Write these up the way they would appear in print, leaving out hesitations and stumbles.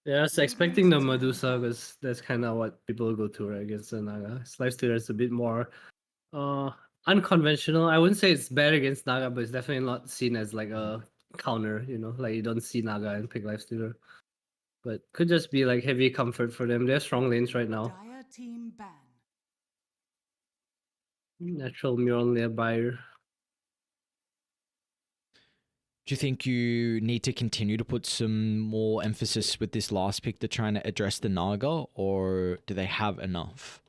Yeah, I was expecting the Medusa because that's kind of what people go to, right, against the Naga. Slice Stealer is a bit more uh unconventional. I wouldn't say it's bad against Naga, but it's definitely not seen as like a counter, like you don't see Naga and pick Life Stealer. But could just be like heavy comfort for them. They're strong lanes right now. Dire team ban. Natural Mjolnir buyer. Do you think you need to continue to put some more emphasis with this last pick to trying to address the Naga, or do they have enough?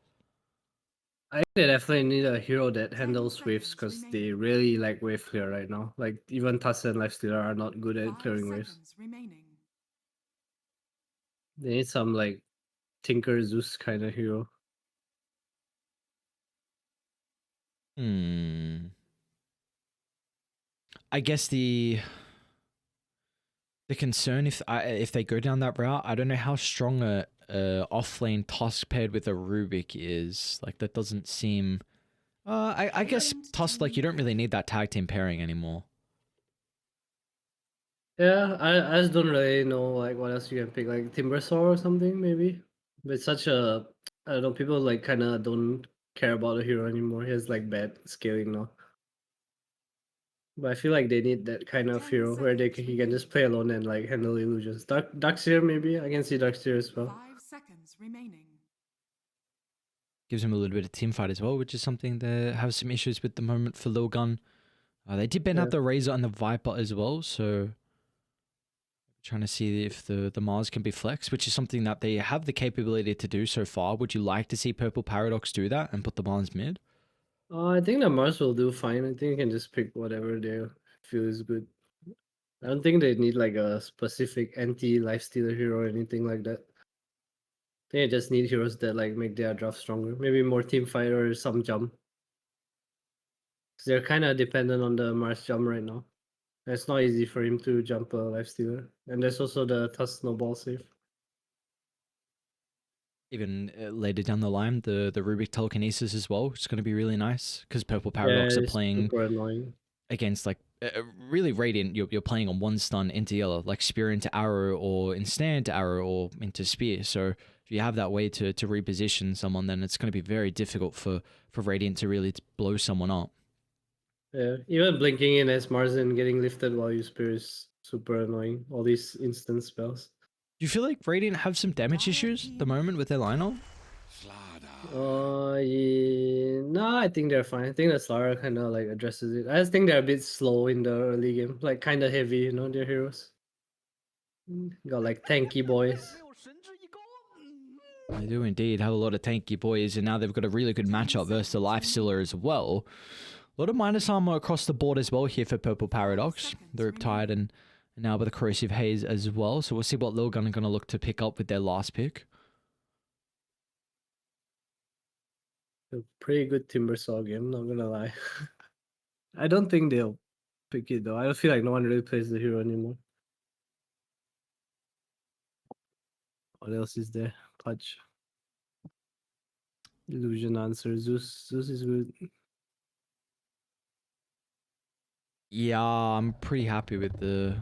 I think they definitely need a hero that handles waves seconds because they remaining. really like wave clear right now. Like even Tassa and Lifestealer are not good at 5 clearing waves. seconds remaining. They need some like Tinker Zeus kind of hero. I guess the concern if they go down that route, I don't know how strong a off lane Tusk paired with a Rubik is. Like that doesn't seem. I guess Tusk, like, you don't really need that tag team pairing anymore. Yeah, I just don't really know like what else you can pick, like Timbersaw or something maybe. But it's such a, I don't know, people like kind of don't care about the hero anymore. He has like bad scaling now. But I feel like they need that kind of 10 hero where he can just play alone and like handle illusions. Darkseer maybe, I can see Darkseer as well. 5 seconds remaining. Gives him a little bit of team fight as well, which is something they have some issues with the moment for Lilgun. They did ban out Yeah. the Razor and the Viper as well, so trying to see if the Mars can be flexed, which is something that they have the capability to do so far. Would you like to see Purple Paradox do that and put the Mars mid? I think the Mars will do fine. I think you can just pick whatever they feel is good. I don't think they need like a specific anti-lifestealer hero or anything like that. I think they just need heroes that like make their draft stronger. Maybe more team fight or some jump. Because they're kind of dependent on the Mars jump right now. It's not easy for him to jump a lifestealer. And there's also the Tusk snowball save. Even later down the line, the Rubik telekinesis as well. It's going to be really nice because Purple Yeah, Paradox are it's playing super annoying. against like really Radiant. You're playing on one stun into yellow, like spear into arrow or instant into arrow or into spear. So if you have that way to reposition someone, then it's going to be very difficult for Radiant to really blow someone up. Yeah, even blinking in as Mars and getting lifted while you spear is super annoying. All these instant spells. Do you feel like Radiant have some damage issues at the moment with their lineup? Yeah, no, I think they're fine. I think the Slara kind of like addresses it. I just think they're a bit slow in the early game, like kind of heavy, their heroes. Got like tanky boys. They do indeed have a lot of tanky boys, and now they've got a really good matchup versus the Life Stealer as well. A lot of minus armor across the board as well here for Purple Paradox. The Riptide and now with the Corrosive Haze as well. So we'll see what Lilgun are going to look to pick up with their last pick. A pretty good Timbersaw game, not gonna lie. I don't think they'll pick it though. I don't feel like no one really plays the hero anymore. What else is there? Clutch. Illusion answer. Zeus is good. Yeah, I'm pretty happy with the...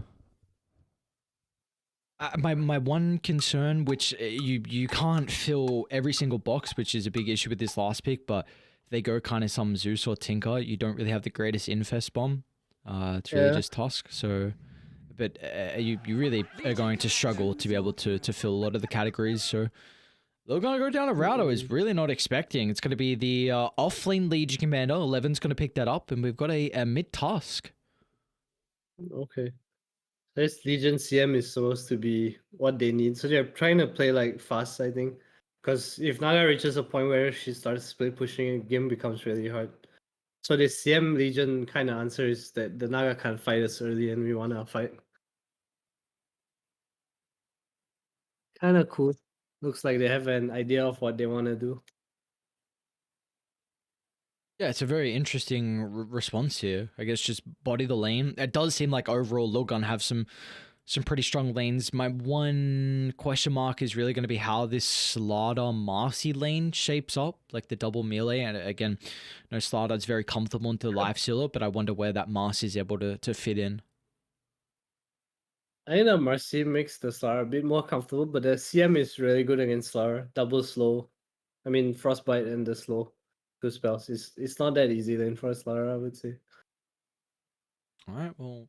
my one concern, which you can't fill every single box, which is a big issue with this last pick, but if they go kind of some Zeus or Tinker, you don't really have the greatest Infest Bomb. It's really just Tusk, so... But you really are going to struggle to be able to fill a lot of the categories, so... They're going to go down a route I was really not expecting. It's going to be the off-lane Legion Commander. 11's going to pick that up, and we've got a mid-Tusk. Okay. This Legion CM is supposed to be what they need. So they're trying to play like fast, I think. Because if Naga reaches a point where she starts split pushing, game becomes really hard. So the CM Legion kind of answer is that the Naga can't fight us early and we want to fight. Kind of cool. Looks like they have an idea of what they want to do. Yeah, it's a very interesting response here. I guess just body the lane. It does seem like overall Lilgun have some pretty strong lanes. My one question mark is really going to be how this Slaughter Marcy lane shapes up, like the double melee. And again, no, Slaughter's very comfortable into Life Stealer, but I wonder where that Marcy is able to fit in. I think the Mercy makes the Slar a bit more comfortable, but the CM is really good against Slar. Double slow. I mean, Frostbite and the slow. Two spells. It's not that easy then for Slar, I would say. All right, well,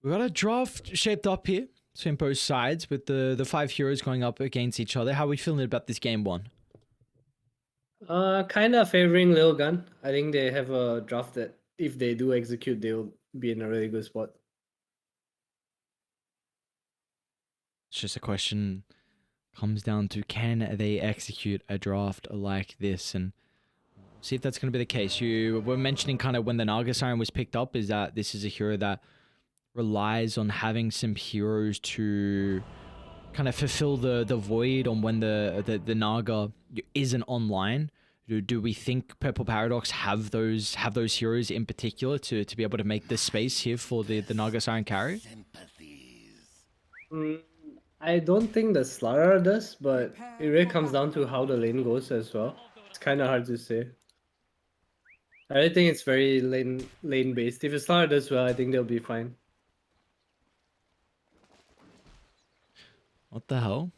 we got a draft shaped up here between both sides with the 5 heroes going up against each other. How are we feeling about this game one? Kind of favoring Lilgun. I think they have a draft that if they do execute, they'll be in a really good spot. It's just a question comes down to can they execute a draft like this, and see if that's going to be the case. You were mentioning kind of when the Naga Siren was picked up is that this is a hero that relies on having some heroes to kind of fulfill the void on when the Naga isn't online. Do we think Purple Paradox have those heroes in particular to be able to make this space here for the Naga Siren carry? Mm, I don't think the Slara does, but it really comes down to how the lane goes as well. It's kind of hard to say. I really think it's very lane based. If Slara does well, I think they'll be fine. What the hell?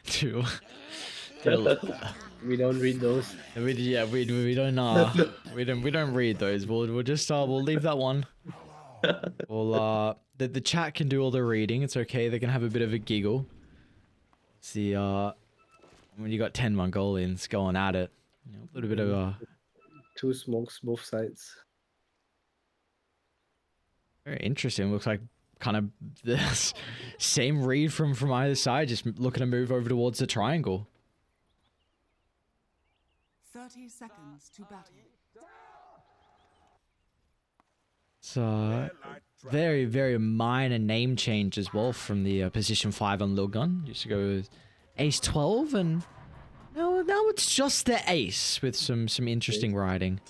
Dude. We don't read those. We don't read those. We'll just we'll leave that one. Well, the chat can do all the reading. It's okay. They can have a bit of a giggle. See, when you got 10 Mongolians going at it, you know, a little bit of a Two smokes both sides. very interesting. Looks like kind of the same read from either side, just looking to move over towards the triangle. 30 seconds to battle. So very, very minor name change as well from the position 5 on Lilgun. Used to go with Ace 12, and now it's just the Ace with some interesting writing.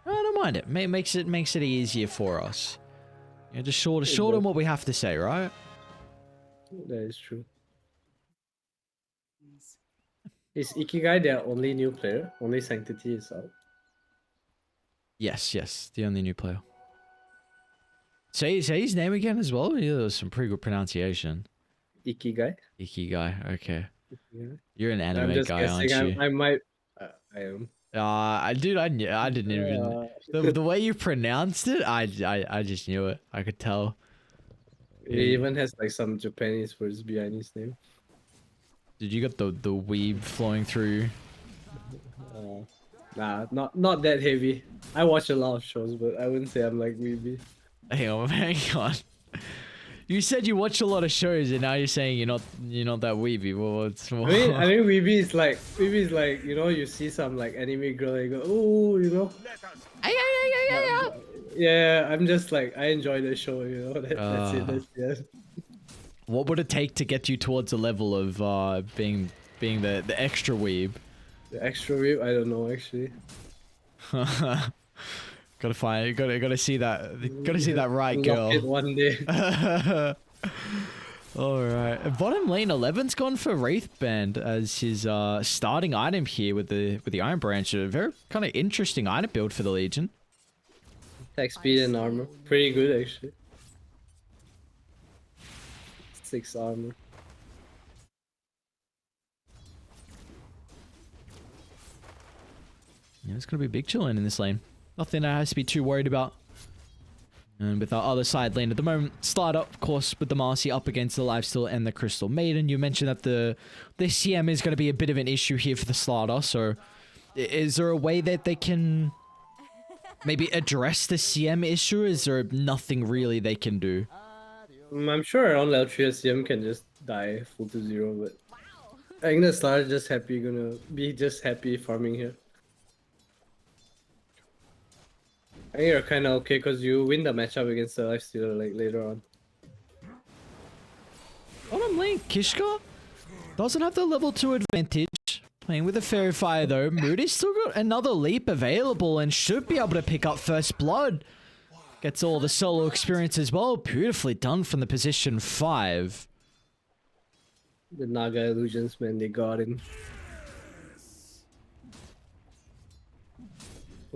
I don't mind it. Makes it easier for us. You know, just shorten what we have to say, right? That is true. Is Ikigai their only new player? Only Sanctity is out. Yes, the only new player. Say his name again as well. Yeah, that was some pretty good pronunciation. Ikigai? Ikigai. Okay. Ikigai. You're an I'm anime just guy, aren't guessing. you? I might. I am. I didn't even the way you pronounced it. I just knew it. I could tell. He even has like some Japanese words behind his name. Did you get the weeb flowing through? Nah, not that heavy. I watch a lot of shows, but I wouldn't say I'm like weeby. Hang on. You said you watch a lot of shows, and now you're saying you're not that weeby. Well, it's more... I mean, weeby is like you know, you see some like anime girl, and you go, oh, you know. Yeah, I'm just like I enjoy the show, you know. That's it. That's it. What would it take to get you towards the level of being the extra weeb? The extra weeb? I don't know actually. Gotta see that right, girl. Lock it one day. Alright. Bottom lane 11's gone for Wraithband as his starting item here with the Iron Branch. A very kind of interesting item build for the Legion. Attack speed and armor. Pretty good actually. 6 armor. Yeah, it's gonna be big chillin' in this lane. Nothing I has to be too worried about. And with our other side lane at the moment, start up, of course, with the Marcy up against the Lifesteal and the Crystal Maiden. You mentioned that the CM is going to be a bit of an issue here for the Slaughter, so is there a way that they can maybe address the CM issue? Is there nothing really they can do? I'm sure around level 3 CM can just die full to 0, but I think the Slaughter just gonna be just happy farming here. I think you're kind of okay because you win the matchup against the Lifestealer like later on. Bottom lane, Kishka doesn't have the level 2 advantage. Playing with a Fairy Fire though, Moody's still got another leap available and should be able to pick up first blood. Gets all the solo experience as well. Beautifully done from the position 5. The Naga illusions, man, they got him.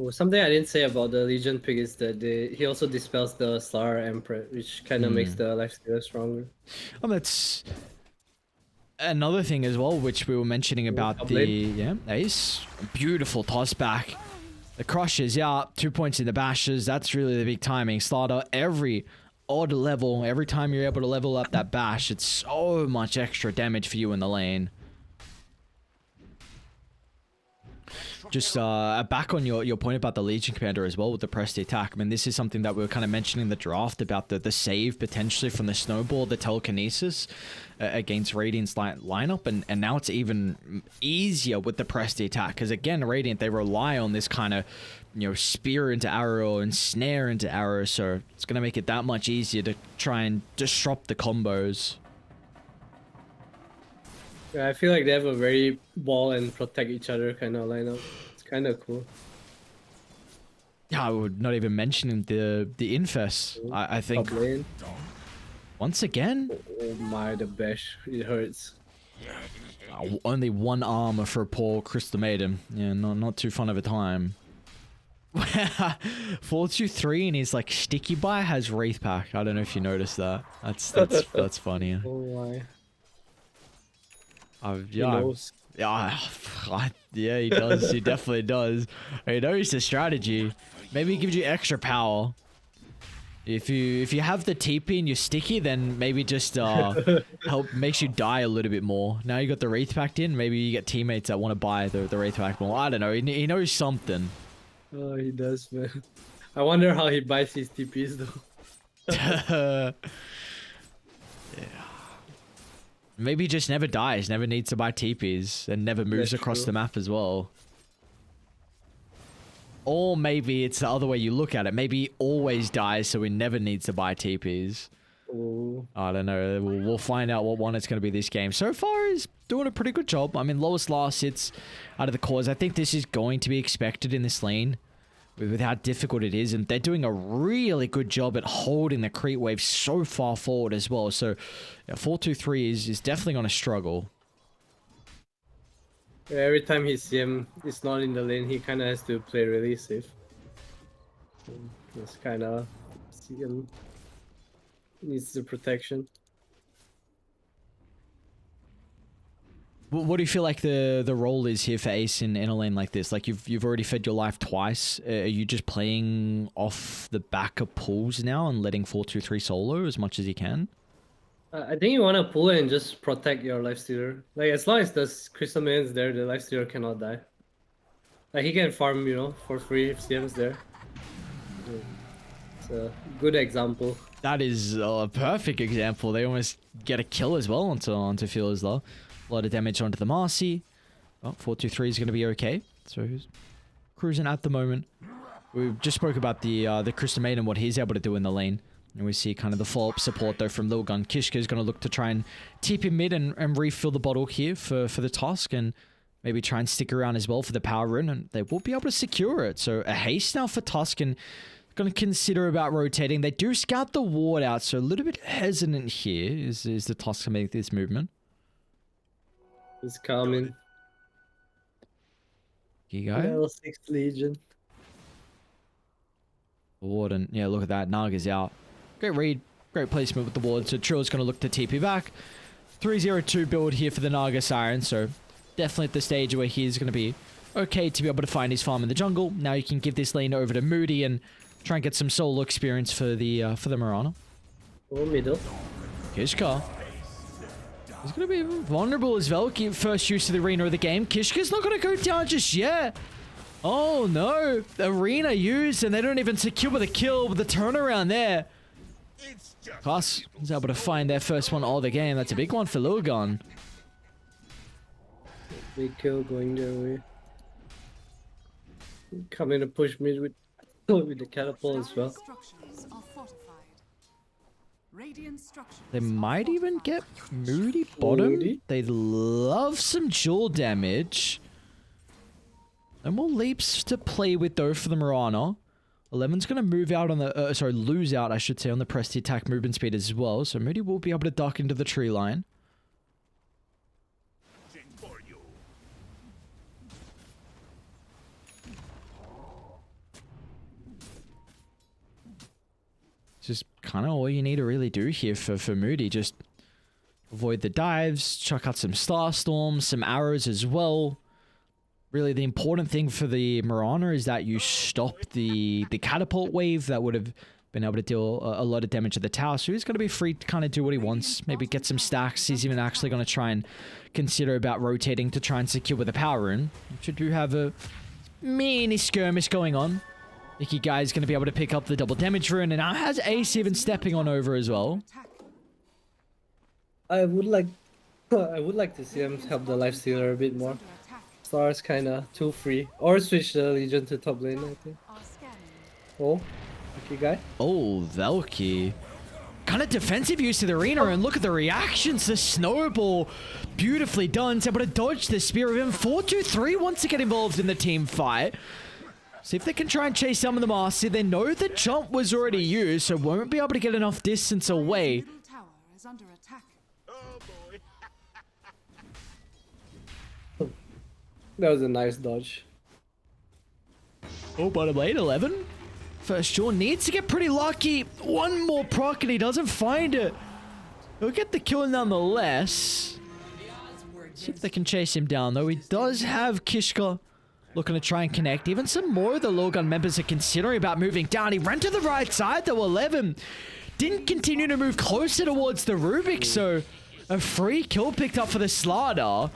Oh, something I didn't say about the Legion pick is that he also dispels the Star Emperor, which kind of makes the lifestealer stronger. That's another thing as well, which we were mentioning about top the lane. ace. Beautiful toss back. The crushes, 2 points in the bashes. That's really the big timing. Starter, every odd level, every time you're able to level up that bash, it's so much extra damage for you in the lane. Just back on your point about the Legion Commander as well with the press the attack. I mean, this is something that we were kind of mentioning in the draft about the save potentially from the Snowball, the Telekinesis against Radiant's lineup. And now it's even easier with the press the attack. Because again, Radiant, they rely on this kind of, spear into arrow and snare into arrow. So it's going to make it that much easier to try and disrupt the combos. Yeah, I feel like they have a very wall and protect each other kind of lineup. It's kind of cool. Yeah, I would not even mention the Infest. I think Top lane. once again, Oh my, the bash, it hurts. only one armor for poor Crystal Maiden. Yeah, not too fun of a time. 423 and his like sticky buy has Wraith Pack. I don't know if you noticed that. That's funny. Oh my. Yeah, He knows. yeah, he does. He definitely does. He knows the strategy. Maybe he gives you extra power. If you have the TP and you're sticky, then maybe just makes you die a little bit more. Now you got the Wraith Pack in. Maybe you get teammates that want to buy the Wraith Pack more. I don't know. He knows something. Oh, he does, man. I wonder how he buys his TPs though. Maybe he just never dies, never needs to buy TPs, and never moves That's across true. the map as well. Or maybe it's the other way you look at it. Maybe he always dies, so he never needs to buy TPs. Oh. I don't know. We'll find out what one it's going to be this game. So far, he's doing a pretty good job. I mean, lowest last hits out of the cores. I think this is going to be expected in this lane with how difficult it is. And they're doing a really good job at holding the creep wave so far forward as well. So, 4-2-3 is definitely going to struggle. Yeah, every time his CM is not in the lane, he kind of has to play really safe. It's kind of CM needs the protection. What do you feel like the role is here for Ace in a lane like this? Like you've already fed your life twice. Are you just playing off the back of pulls now and letting 4-2-3 solo as much as you can? I think you want to pull and just protect your lifestealer. Like, as long as the Crystal Man's there, the lifestealer cannot die. Like, he can farm, for free if CM's there. It's a good example. That is a perfect example. They almost get a kill as well onto Feelers though. A lot of damage onto the Marcy. Oh, 4-2-3 is going to be okay. So he's cruising at the moment. We just spoke about the Crystal Maiden and what he's able to do in the lane. And we see kind of the follow-up support though from Lilgun. Kishka is going to look to try and tip him mid and refill the bottle here for the Tusk. And maybe try and stick around as well for the power rune. And they will be able to secure it. So a haste now for Tusk and going to consider about rotating. They do scout the ward out. So a little bit hesitant here is the Tusk to make this movement. He's coming. Here you go. Level 6 Legion. Ward and yeah, look at that. Naga's out. Great read. Great placement with the ward. So Trill's going to look to TP back. 302 build here for the Naga Siren. So definitely at the stage where he's going to be okay to be able to find his farm in the jungle. Now you can give this lane over to Moody and try and get some solo experience for the Mirana. Oh, middle. Kishka. He's going to be vulnerable as well. First use of the arena of the game. Kishka's not going to go down just yet. Oh no. The arena used and they don't even secure the kill with the turnaround there. Plus, is able to find their first one all the game. That's a big one for Lilgun. Big kill going their way. Coming to push mid with the catapult as well. Structures are fortified. Radiant structures They are might even fortified. get Moody bottom. Moody? They love some dual damage. And more leaps to play with though for the Mirana. 11's going to move out on the, lose out, I should say, on the press the attack movement speed as well. So Moody will be able to duck into the tree line. Just kind of all you need to really do here for Moody. Just avoid the dives, chuck out some Star Storms, some arrows as well. Really, the important thing for the Mirana is that you stop the catapult wave that would have been able to deal a lot of damage to the tower. So he's going to be free to kind of do what he wants. Maybe get some stacks. He's even actually going to try and consider about rotating to try and secure with a power rune. Should do have a mini skirmish going on. Icky Guy is going to be able to pick up the double damage rune. And now has Ace even stepping on over as well. I would like to see him help the lifestealer a bit more. Star's kinda too free. Or switch the Legion to top lane, I think. Oh, Icky Guy. Oh, Valky. Kind of defensive use of the arena, and look at the reactions. The snowball, beautifully done. It's able to dodge the spear of him. 4-2-3 wants to get involved in the team fight. See if they can try and chase some of the Master. They know the jump was already used, so won't be able to get enough distance away. That was a nice dodge. Oh, bottom lane, 11. First Sean needs to get pretty lucky. One more proc and he doesn't find it. He'll get the kill nonetheless. See if they can chase him down, though. He does have Kishka looking to try and connect. Even some more of the Lilgun members are considering about moving down. He ran to the right side, though. 11 didn't continue to move closer towards the Rubik, so a free kill picked up for the Slardar.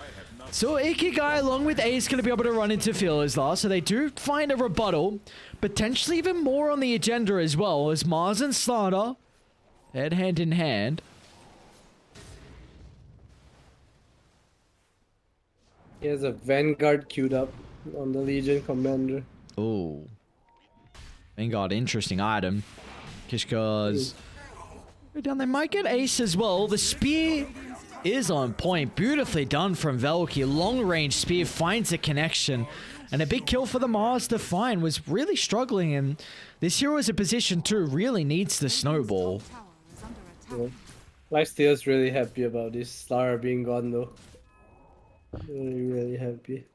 So Ikigai along with Ace going to be able to run into Feelers last, so they do find a rebuttal. Potentially even more on the agenda as well, as Mars and Slardar head hand in hand. He has a Vanguard queued up on the Legion Commander. Oh. Vanguard, interesting item. Kishka's down there. Might get Ace as well. The spear is on point. Beautifully done from Valky. Long range spear finds a connection. And a big kill for the Mars to find. Was really struggling. And this hero is a position too. Really needs the snowball. Yeah. Lifesteal's really happy about this Star being gone though. Really happy.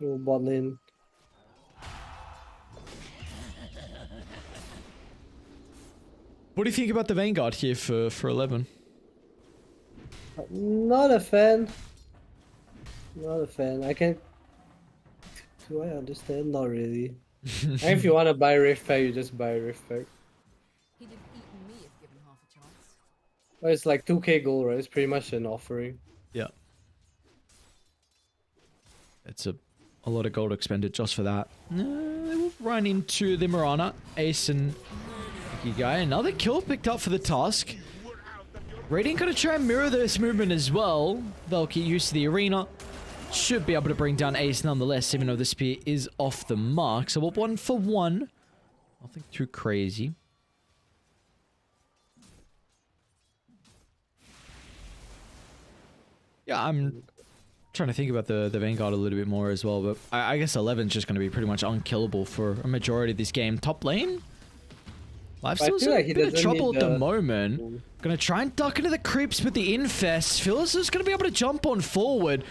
Oh, bot lane. What do you think about the Vanguard here for 11? Not a fan. Not a fan. I can. Do I understand? Not really. And if you want to buy Rift Pack, you just buy a Rift Pack. He'd have eaten me if given half a chance. But it's like 2k gold, right? It's pretty much an offering. Yeah. It's a lot of gold expended just for that. They will run into the Mirana. Ace and Guy. Another kill picked up for the Tusk. Radiant gonna try and mirror this movement as well. They'll get used to the arena. Should be able to bring down Ace nonetheless, even though the spear is off the mark. So we're 1 for 1. Nothing too crazy. Yeah, I'm trying to think about the Vanguard a little bit more as well, but I guess 11's just going to be pretty much unkillable for a majority of this game. Top lane? Lifesteal's in a bit of trouble at the moment. Gonna try and duck into the creeps with the infest. Phyllis is gonna be able to jump on forward.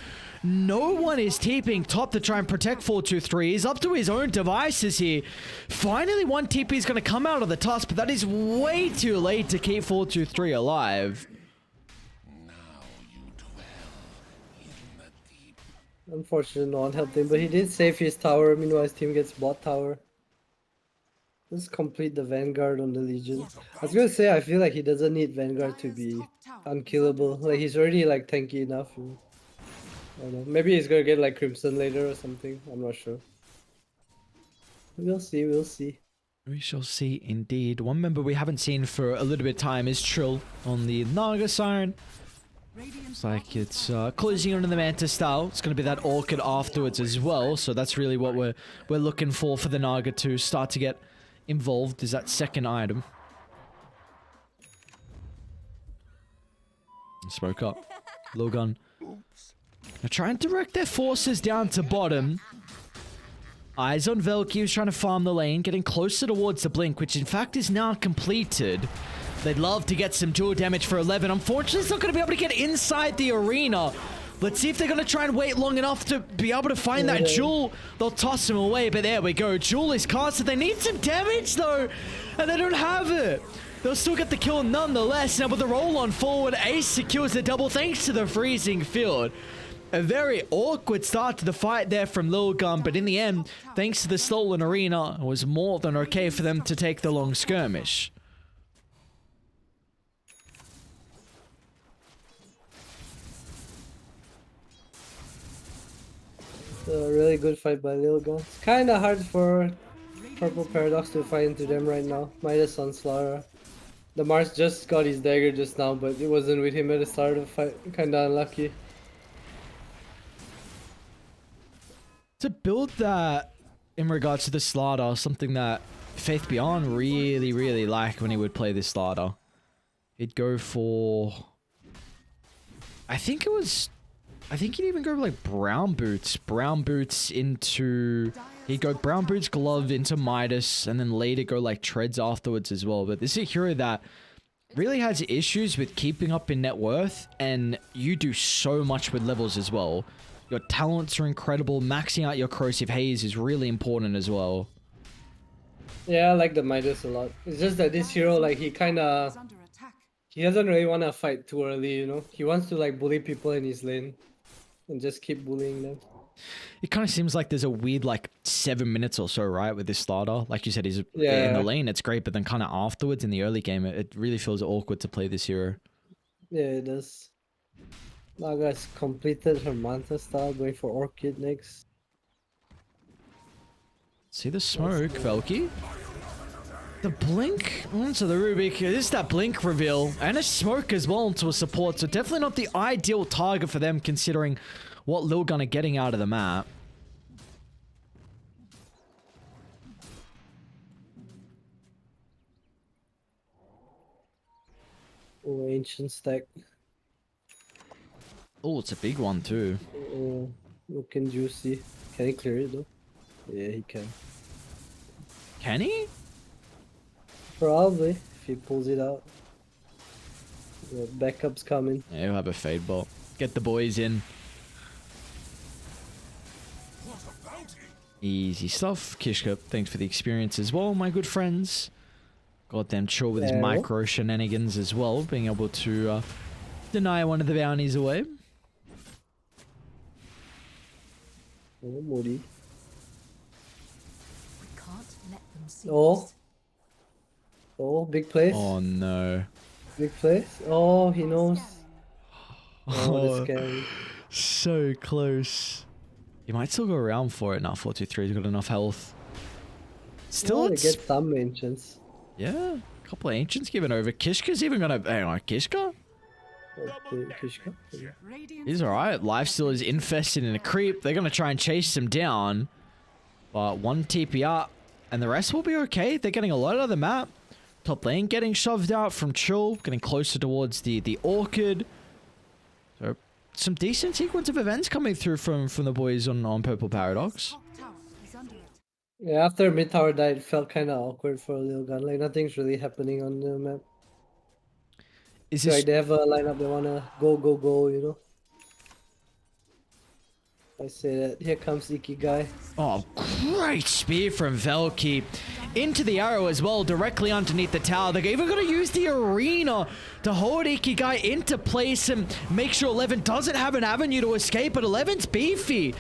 No one is TPing top to try and protect 423. He's up to his own devices here. Finally, one TP is gonna come out of the Tusk, but that is way too late to keep 423 alive. Unfortunately, no one helped him, but he did save his tower. Meanwhile, his team gets bot tower. Let's complete the Vanguard on the Legion. I was gonna say, I feel like he doesn't need Vanguard to be unkillable. Like, he's already like tanky enough. I don't know. Maybe he's gonna get like Crimson later or something. I'm not sure. We'll see, we'll see. We shall see indeed. One member we haven't seen for a little bit of time is Trill on the Naga Siren. Looks like it's closing on the Manta style. It's going to be that Orchid afterwards as well. So that's really what we're looking for the Naga to start to get involved, is that second item. Spoke up. Lilgun. Now try and direct their forces down to bottom. Eyes on Velky, who's trying to farm the lane, getting closer towards the Blink, which in fact is now completed. They'd love to get some dual damage for 11. Unfortunately, it's not going to be able to get inside the arena. Let's see if they're going to try and wait long enough to be able to find that jewel. They'll toss him away, but there we go. Jewel is casted. They need some damage, though, and they don't have it. They'll still get the kill nonetheless. Now with the roll on forward, Ace secures the double thanks to the freezing field. A very awkward start to the fight there from Lilgun, but in the end, thanks to the stolen arena, it was more than okay for them to take the long skirmish. A really good fight by Lilgun. It's kind of hard for Purple Paradox to fight into them right now. Midas on Slaughter. The Mars just got his dagger just now, but it wasn't with him at the start of the fight. Kind of unlucky. To build that in regards to the Slaughter, something that Faith Beyond really liked when he would play this Slaughter. He'd go for... I think he'd even go like brown boots. Brown boots into... He'd go brown boots, glove into Midas, and then later go like treads afterwards as well. But this is a hero that really has issues with keeping up in net worth, and you do so much with levels as well. Your talents are incredible. Maxing out your corrosive haze is really important as well. Yeah, I like the Midas a lot. It's just that this hero, like, he doesn't really want to fight too early, you know? He wants to like bully people in his lane and just keep bullying them. It kind of seems like there's a weird like 7 minutes or so, right, with this starter. Like you said, he's in Yeah. the lane, it's great, but then kind of afterwards in the early game, it really feels awkward to play this hero. Yeah, it does. Naga's completed her Manta style, going for Orchid next. See the smoke, Velky. The blink onto the Rubik. This is that blink reveal. And a smoke as well into a support. So definitely not the ideal target for them considering what Lilgun are getting out of the map. Oh, ancient stack. Oh, it's a big one too. Oh, looking juicy. Can he clear it though? Yeah, he can. Can he? Probably, if he pulls it out. The backup's coming. Yeah, he'll have a fade bolt. Get the boys in. Easy stuff. Kishka, thanks for the experience as well, my good friends. Goddamn chill with his Yeah. micro shenanigans as well, being able to deny one of the bounties away. Oh, Moody. We can't let them see Oh. us. Oh, big place. Oh no. Big place. Oh, he knows. Oh, Oh, that's scary. so close. He might still go around for it now. 423's got enough health. Still, Oh, they it's... get some ancients. Yeah, a couple of ancients given over. Kishka's even gonna... Hang on, Kishka? Okay, Kishka. He's alright. Lifesteal is infested in a creep. They're gonna try and chase him down. But one TP up, and the rest will be okay. They're getting a lot out of the map. Top lane getting shoved out from Chill, getting closer towards the Orchid. So, some decent sequence of events coming through from the boys on Purple Paradox. Top tower is under it. Yeah, after mid tower died, it felt kind of awkward for a Lilgun. Like nothing's really happening on the map. Is So, this... like they have a lineup they wanna go, you know. I say that. Here comes Ikigai. Oh, great spear from Velky. Into the arrow as well, directly underneath the tower. They're even going to use the arena to hold Ikigai into place and make sure 11 doesn't have an avenue to escape, but 11's beefy.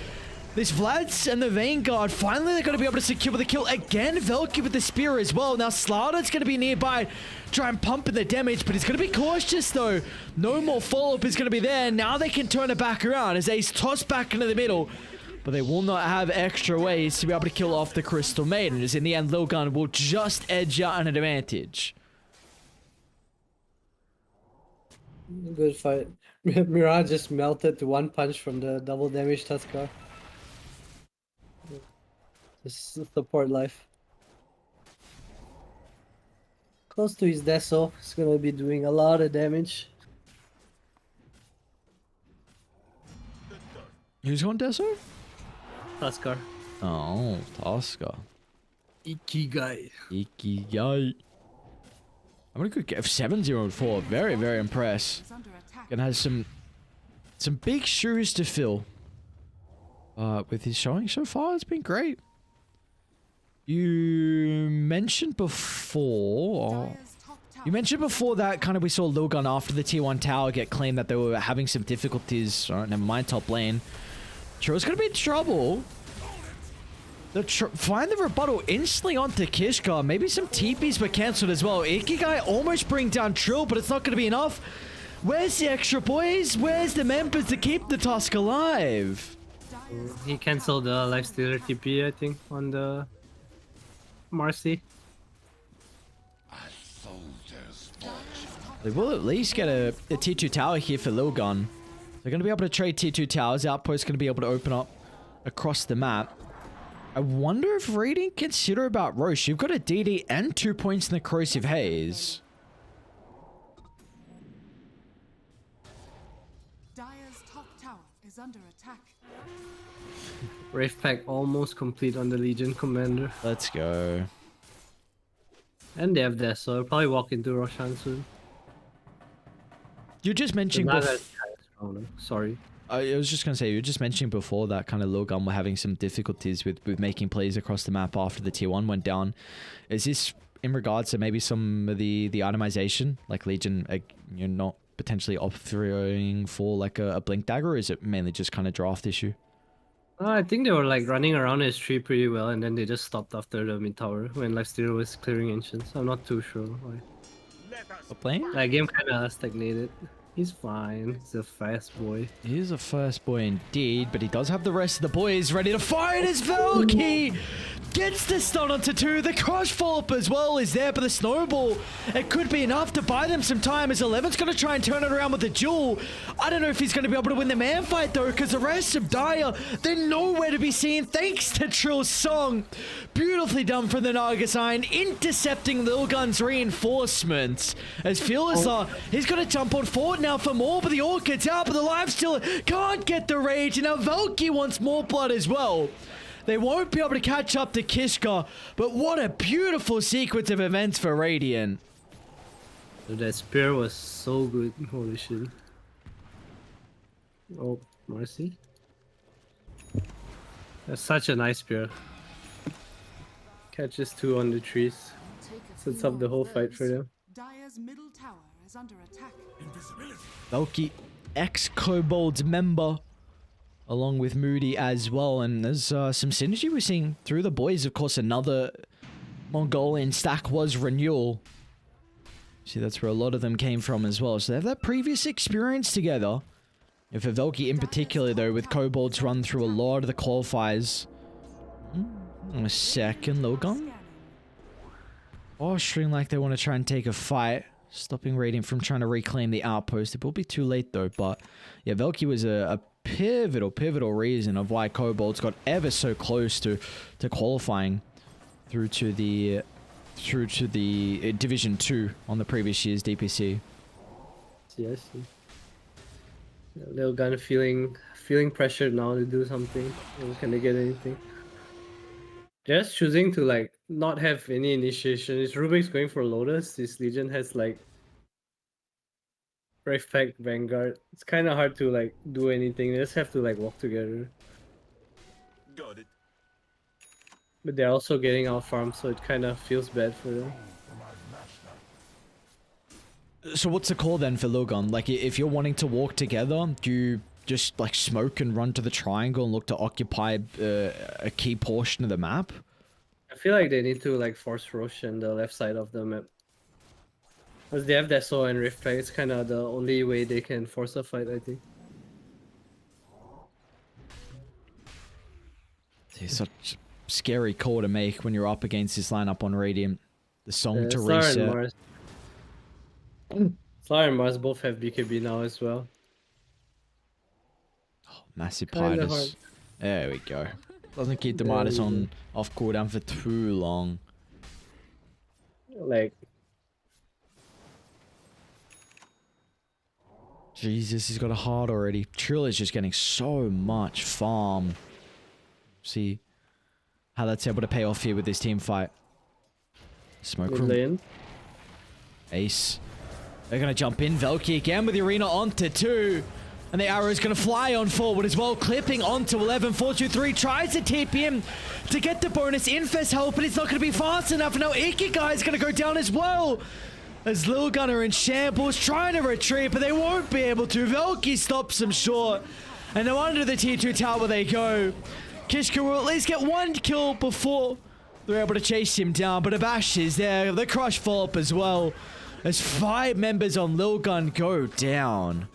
This Vlad's and the Vanguard, finally they're going to be able to secure the kill again. Velky with the spear as well. Now Slaughter's going to be nearby, try and pump in the damage, but he's going to be cautious though. No more follow-up is going to be there. Now they can turn it back around as Ace tossed back into the middle, but they will not have extra ways to be able to kill off the Crystal Maiden, as in the end Lilgun will just edge out an advantage. Good fight. Mirage just melted to one punch from the double damage Tuskar. Just support life. Close to his Deso. It's gonna be doing a lot of damage. Who's on Deso? Tuskar. Oh, Tosca. Ikigai. Ikigai. I'm gonna go get 704. Very, very impressed. Is under attack. Gonna have some some big shoes to fill. With his showing so far, it's been great. You mentioned before... You mentioned before that kind of we saw Lilgun after the T1 tower get claimed that they were having some difficulties. Alright, never mind, top lane. Trill's gonna be in trouble. Find the rebuttal instantly onto Kishka. Maybe some TPs were cancelled as well. Ikigai almost bring down Trill, but it's not gonna be enough. Where's the extra boys? Where's the members to keep the Tusk alive? He cancelled the Lifestealer TP, I think, on the Marcy. They will at least get a T2 tower here for Lilgun. They're going to be able to trade T2 towers. Outpost going to be able to open up across the map. I wonder if Radiant consider about Roche. You've got a DD and 2 points in the Corrosive Haze. Dire's top tower is under attack. Wraith Pack almost complete on the Legion Commander. Let's go. And they have this, so I'll probably walk into Roshan soon. You just mentioned sorry. I was just gonna say, you were just mentioning before that kind of Lilgun were having some difficulties with making plays across the map after the tier 1 went down. Is this in regards to maybe some of the itemization, like Legion, you're not potentially opting for like a Blink Dagger, or is it mainly just kind of draft issue? I think they were like running around his tree pretty well, and then they just stopped after the mid tower when Lifestealer was clearing Ancients. I'm not too sure why. What plane? That game kind of stagnated. He's fine. He's a fast boy. He is a fast boy indeed, but he does have the rest of the boys ready to fire his Valky. Gets the stun onto 2. The crush follow-up as well is there, but the snowball, it could be enough to buy them some time as 11's going to try and turn it around with the duel. I don't know if he's going to be able to win the man fight though, because the rest of Dire, they're nowhere to be seen thanks to Trill's song. Beautifully done from the Naga sign, intercepting Lilgun's reinforcements. As Fearless, he's going to jump on forward now for more, but the Orchid's out, but the Lifestealer can't get the rage, and now Valky wants more blood as well. They won't be able to catch up to Kishka, but what a beautiful sequence of events for Radiant. That spear was so good. Holy shit. Oh, Mercy. That's such a nice spear. Catches 2 on the trees. Sets up the whole fight for them. Dire's middle tower is under attack. Valky, ex-Kobolds member, along with Moody as well, and there's some synergy we're seeing through the boys. Of course, another Mongolian stack was Renewal. See, that's where a lot of them came from as well, so they have that previous experience together. And for Valky in particular though, with Kobolds run through a lot of the qualifiers. A second, Lilgun posturing like they want to try and take a fight, stopping Radiant from trying to reclaim the outpost. It will be too late though, but yeah, Valky was a pivotal reason of why Kobolds got ever so close to qualifying through to the Division 2 on the previous year's DPC. See, I see. Lilgun feeling pressured now to do something. Can they get anything? Just choosing to like not have any initiation. Is Rubik's going for Lotus? This Legion has like Reflect Vanguard. It's kind of hard to like do anything. They just have to like walk together. Got it. But they're also getting out farm, so it kind of feels bad for them. So what's the call then for Lilgun? Like, if you're wanting to walk together, do you just like smoke and run to the triangle and look to occupy a key portion of the map? I feel like they need to like force Roche on the left side of the map. Because they have Deso and Reflect, it's kind of the only way they can force a fight, I think. It's such a scary call to make when you're up against this lineup on Radiant. The song to Slar reset. and Mars. Slar and Mars both have BKB now as well. Oh, massive Kinda Midas. hard. There we go. Doesn't keep the There Midas we on off cooldown for too long. Like, Jesus, he's got a heart already. Trill is just getting so much farm. See how that's able to pay off here with this team fight. Smoke mid room. lane. Ace. They're going to jump in. Valky again with the arena onto 2. And the arrow is going to fly on forward as well, clipping onto 11. 423 tries to TP him to get the bonus Infest help, but it's not going to be fast enough. And now Ikigai is going to go down as well. As Lilgun are in shambles, trying to retreat, but they won't be able to. Velky stops them short. And now under the tier 2 tower they go. Kishka will at least get one kill before they're able to chase him down. But Abash is there. The crush follow-up as well. As 5 members on Lilgun go down.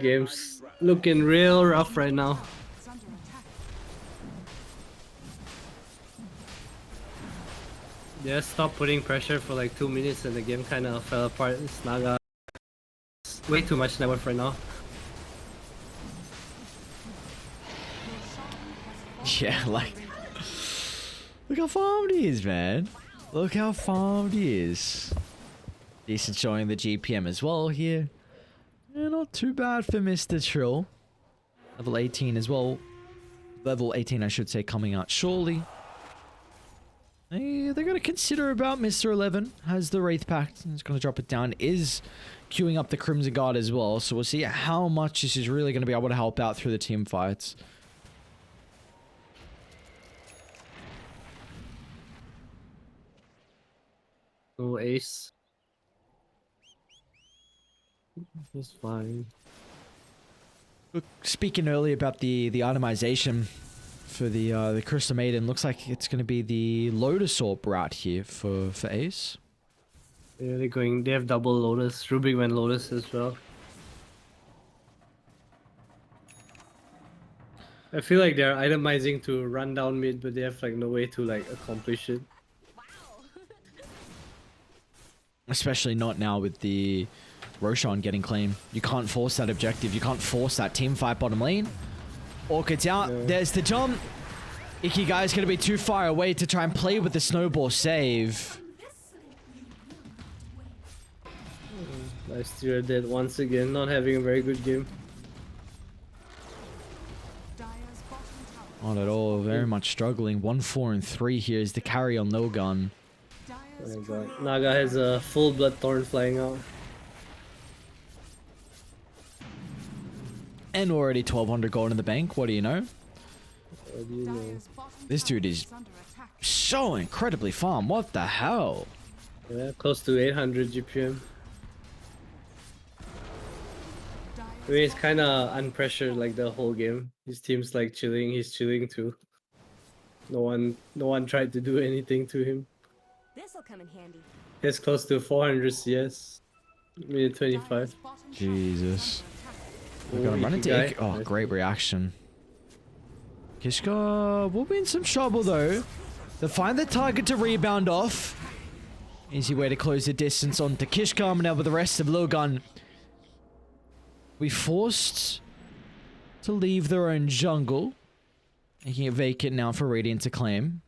Game's looking real rough right now. Is under attack. Yeah, stop putting pressure for like 2 minutes and the game kind of fell apart. It's Naga. It's way too much network right now. Yeah, like... Look how farmed he is, man. Look how farmed he is. Decent showing the GPM as well here. Yeah, not too bad for Mr. Trill. Level 18 as well. Level 18, I should say, coming out shortly. They're going to consider about Mr. 11. Has the Wraith Pact. He's going to drop it down. Is queuing up the Crimson Guard as well. So we'll see how much this is really going to be able to help out through the team fights. No ace. It's fine. Look, speaking earlier about the itemization for the Crystal Maiden, looks like it's going to be the Lotus Orb route here for Ace. Yeah, they're going. They have double Lotus, Rubik went Lotus as well. I feel like they're itemizing to run down mid, but they have like no way to like accomplish it. Especially not now with the Roshan getting clean. You can't force that objective. You can't force that team fight bottom lane. Orchid's out. Yeah. There's the jump. Ikigai's going to be too far away to try and play with the snowball save. Nice tier dead once again, not having a very good game. Dire's bottom tower. Not at all. Very much struggling. 1, 4, and 3 here is the carry on Lilgun. Dire's Oh my god. Naga has a full blood thorn flying out. And already 1200 gold in the bank. What do you know? What do you know? Dire's bottom This dude tower is under attack. so incredibly farm. What the hell? Yeah, close to 800 GPM. I mean, he's kind of unpressured like the whole game. His team's like chilling. He's chilling too. No one tried to do anything to him. This'll come in handy. He's close to 400 CS. Minute 25. Dire's bottom tower Jesus. is under attack. We're gonna run into Ikigai. Oh, great reaction. Kishka will be in some trouble though. They find the target to rebound off. Easy way to close the distance onto Kishka, and now with the rest of Lilgun. We forced to leave their own jungle. Making it vacant now for Radiant to claim.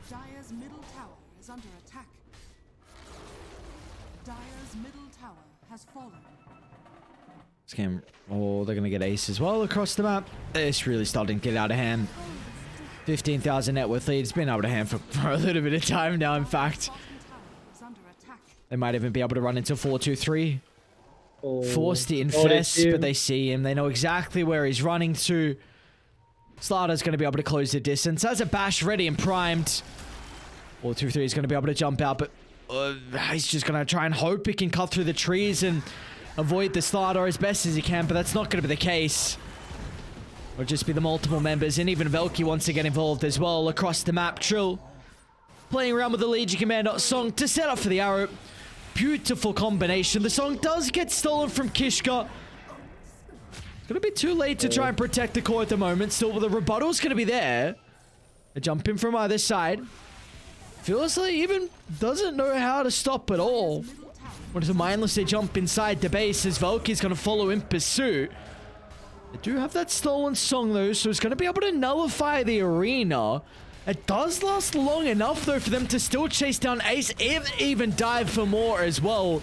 Dire's middle tower is under attack. Dire's middle tower has fallen. This game, oh, they're gonna get ace as well across the map. It's really starting to get out of hand. 15,000 net worth lead. It's been out of hand for a little bit of time now, in fact. Bottom tower is under attack. They might even be able to run into 4-2-3. Oh. Force the Oh, infest, see but him. they see him. They know exactly where he's running to. Slaughter's going to be able to close the distance. Has a bash ready and primed. 4-2-3 is going to be able to jump out, but he's just going to try and hope he can cut through the trees and avoid the Slaughter as best as he can, but that's not going to be the case. It'll just be the multiple members, and even Velky wants to get involved as well across the map. Trill playing around with the Legion Commander song to set up for the arrow. Beautiful combination. The song does get stolen from Kishka. It's gonna be too late to try and protect the core at the moment. Still, the rebuttal's gonna be there. A jump in from either side. Feels like even doesn't know how to stop at all. What is a mindlessly jump inside the base as Valky's gonna follow in pursuit. They do have that stolen song though, so it's gonna be able to nullify the arena. It does last long enough though for them to still chase down Ace, even dive for more as well.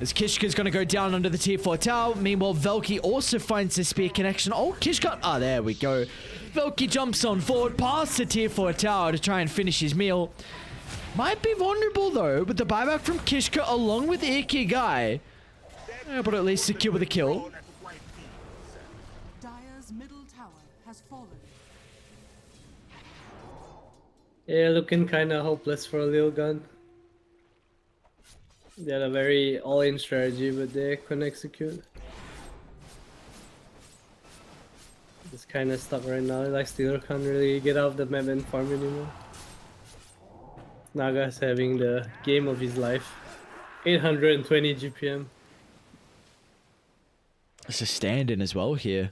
As Kishka's gonna go down under the tier 4 tower. Meanwhile, Velky also finds the spear connection. Oh, Kishka, there we go. Velky jumps on forward past the tier 4 tower to try and finish his meal. Might be vulnerable though, with the buyback from Kishka along with Ikigai. But at least secure with a kill. Dire's middle tower has fallen. Yeah, looking kind of hopeless for Lilgun. They had a very all-in strategy, but they couldn't execute. It's kind of stuck right now. Like Steeler can't really get out of the map and farm anymore. Naga's having the game of his life. 820 GPM. It's a stand-in as well here.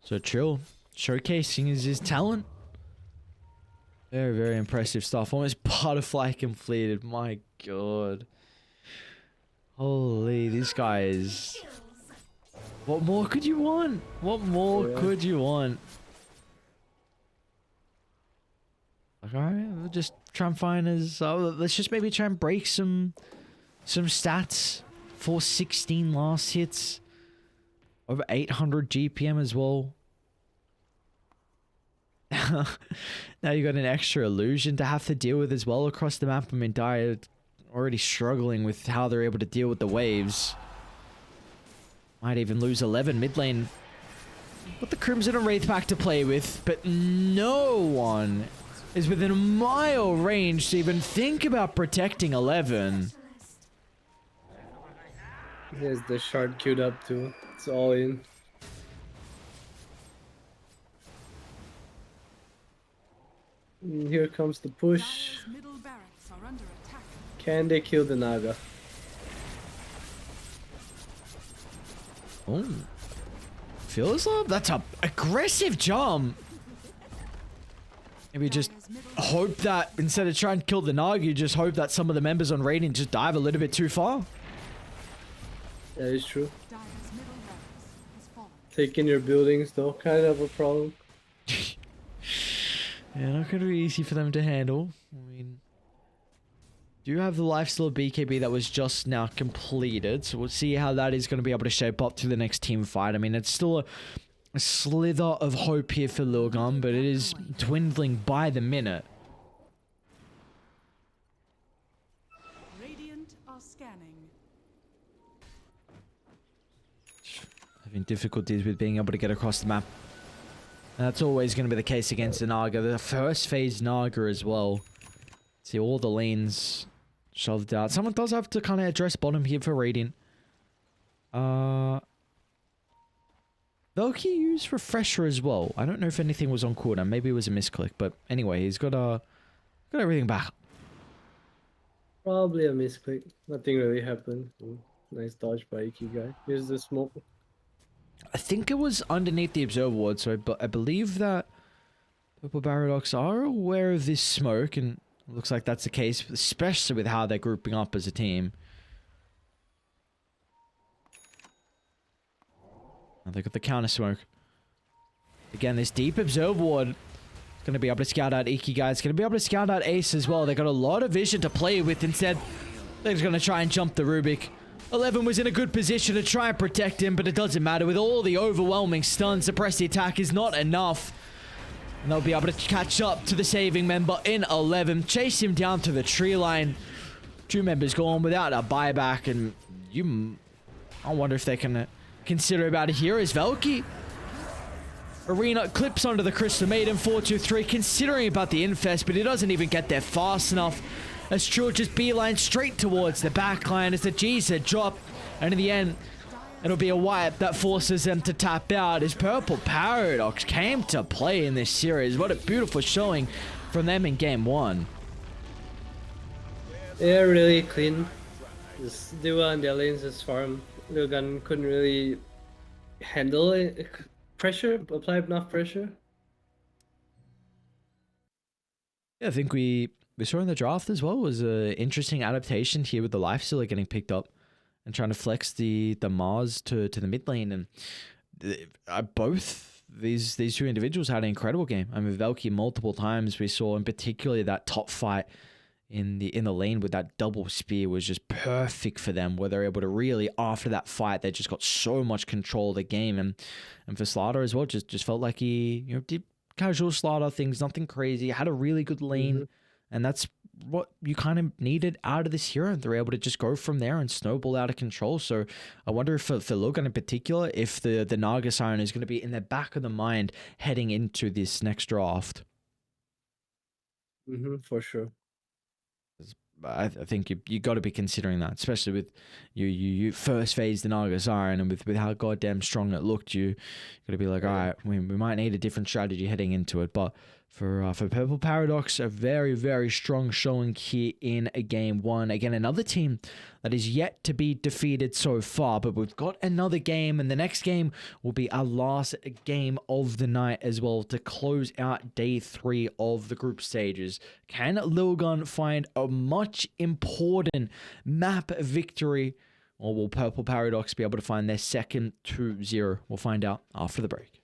So Trill showcasing his talent. Very, very impressive stuff. Almost butterfly completed. My god. Holy, this guy is... What more could you want? What more could you want? Like, alright, we'll just try and find his... let's just maybe try and break some stats. 416 last hits. Over 800 GPM as well. Now you got an extra illusion to have to deal with as well across the map. I mean, Dire already struggling with how they're able to deal with the waves. Might even lose 11 mid lane. Got the Crimson and Wraith back to play with, but no one is within a mile range to even think about protecting 11. There's the shard queued up too. It's all in. And here comes the push. Dire's middle barracks are under attack. Can they kill the Naga? Oh. Feels like that's a aggressive jump. Maybe just hope that instead of trying to kill the Naga, you just hope that some of the members on Radiant just dive a little bit too far. That is true. Dire's middle barracks has fallen. Taking your buildings though, kind of a problem. Yeah, not going to be easy for them to handle. I mean, do you have the lifesteal of BKB that was just now completed? So we'll see how that is going to be able to shape up to the next team fight. I mean, it's still a slither of hope here for Lilgun, but it is dwindling by the minute. Radiant are scanning. Having difficulties with being able to get across the map. And that's always going to be the case against the Naga. The first phase Naga as well. See all the lanes shoved out. Someone does have to kind of address bottom here for Radiant. Valky used Refresher as well. I don't know if anything was on cooldown. Maybe it was a misclick. But anyway, he's got everything back. Probably a misclick. Nothing really happened. Nice dodge by Ikigai. Here's the smoke. I think it was underneath the Observer Ward, so I believe that Purple Paradox are aware of this smoke, and it looks like that's the case, especially with how they're grouping up as a team. And they got the counter smoke. Again, this deep Observer Ward is going to be able to scout out Ikigai. It's going to be able to scout out Ace as well. They got a lot of vision to play with. Instead, they're just going to try and jump the Rubik. 11 was in a good position to try and protect him, but it doesn't matter. With all the overwhelming stun, suppress the attack is not enough. And they'll be able to catch up to the saving member in 11. Chase him down to the tree line. Two members gone without a buyback, and I wonder if they can consider about it here as Valky. Arena clips onto the Crystal Maiden, 4-2-3, considering about the Infest, but he doesn't even get there fast enough. As Trill just beeline straight towards the backline as the G's had dropped. And in the end, it'll be a wipe that forces them to tap out as Purple Paradox came to play in this series. What a beautiful showing from them in game one. They're really clean. Just Dua and their lanes just farm. Lilgun couldn't really handle it. Pressure, apply enough pressure. Yeah, I think we saw in the draft as well was an interesting adaptation here with the lifestealer getting picked up and trying to flex the Mars to the mid lane, and both these two individuals had an incredible game. I mean, Valky multiple times we saw, in particularly that top fight in the lane with that double spear was just perfect for them, where they're able to really, after that fight, they just got so much control of the game, and for Slaughter as well, just felt like he did casual Slaughter things, nothing crazy, had a really good lane. And that's what you kind of needed out of this hero. They're able to just go from there and snowball out of control. So I wonder if for Lilgun in particular, if the Naga Siren is going to be in the back of the mind heading into this next draft. For sure. I think you got to be considering that, especially with you first phase the Naga Siren, and with how goddamn strong it looked, you got to be like, all right, we might need a different strategy heading into it. But for Purple Paradox, a very, very strong showing here in a game one. Again, another team that is yet to be defeated so far, but we've got another game, and the next game will be our last game of the night as well to close out day 3 of the group stages. Can Lilgun find a much important map victory, or will Purple Paradox be able to find their second 2-0? We'll find out after the break.